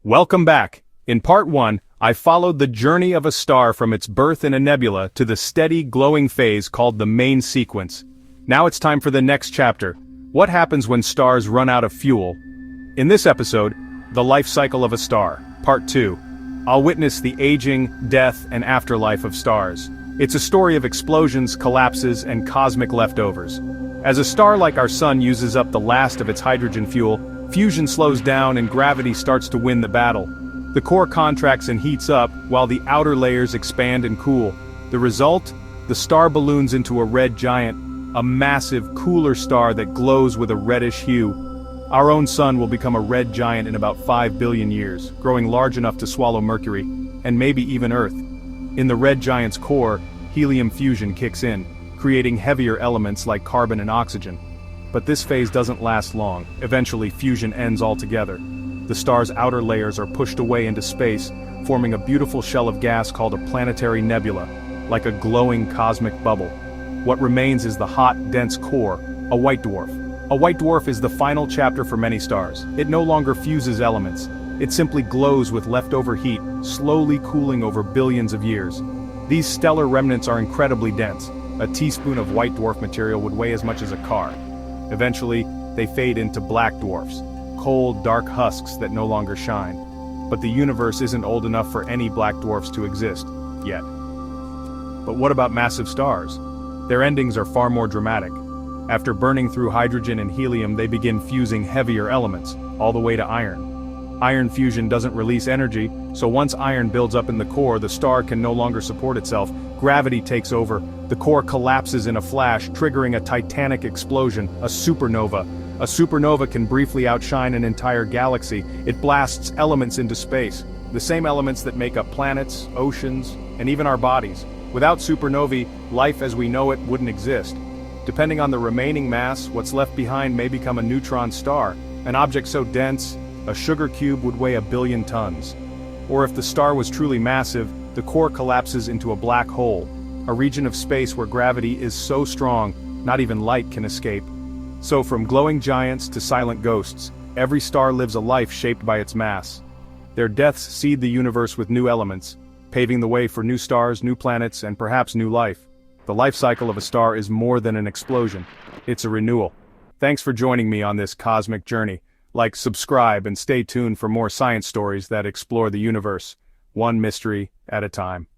Welcome back. In part 1, I followed the journey of a star from its birth in a nebula to the steady glowing phase called the main sequence. Now it's time for the next chapter. What happens when stars run out of fuel? In this episode, the life cycle of a star, part 2. I'll witness the aging, death, and afterlife of stars. It's a story of explosions, collapses, and cosmic leftovers. As a star like our Sun uses up the last of its hydrogen fuel, fusion slows down and gravity starts to win the battle. The core contracts and heats up, while the outer layers expand and cool. The result? The star balloons into a red giant, a massive, cooler star that glows with a reddish hue. Our own Sun will become a red giant in about 5 billion years, growing large enough to swallow Mercury, and maybe even Earth. In the red giant's core, helium fusion kicks in, creating heavier elements like carbon and oxygen. But this phase doesn't last long. Eventually, fusion ends altogether. The star's outer layers are pushed away into space, forming a beautiful shell of gas called a planetary nebula, like a glowing cosmic bubble. What remains is the hot, dense core, a white dwarf. A white dwarf is the final chapter for many stars. It no longer fuses elements. It simply glows with leftover heat, slowly cooling over billions of years. These stellar remnants are incredibly dense. A teaspoon of white dwarf material would weigh as much as a car. Eventually, they fade into black dwarfs, cold, dark husks that no longer shine. But the universe isn't old enough for any black dwarfs to exist, yet. But what about massive stars? Their endings are far more dramatic. After burning through hydrogen and helium, they begin fusing heavier elements, all the way to iron. Iron fusion doesn't release energy, so once iron builds up in the core, the star can no longer support itself. Gravity takes over, the core collapses in a flash, triggering a titanic explosion, a supernova. A supernova can briefly outshine an entire galaxy. It blasts elements into space, the same elements that make up planets, oceans, and even our bodies. Without supernovae, life as we know it wouldn't exist. Depending on the remaining mass, what's left behind may become a neutron star, an object so dense, a sugar cube would weigh 1 billion tons. Or if the star was truly massive, the core collapses into a black hole, a region of space where gravity is so strong, not even light can escape. So from glowing giants to silent ghosts, every star lives a life shaped by its mass. Their deaths seed the universe with new elements, paving the way for new stars, new planets, and perhaps new life. The life cycle of a star is more than an explosion. It's a renewal. Thanks for joining me on this cosmic journey. Like, subscribe, and stay tuned for more science stories that explore the universe, one mystery at a time.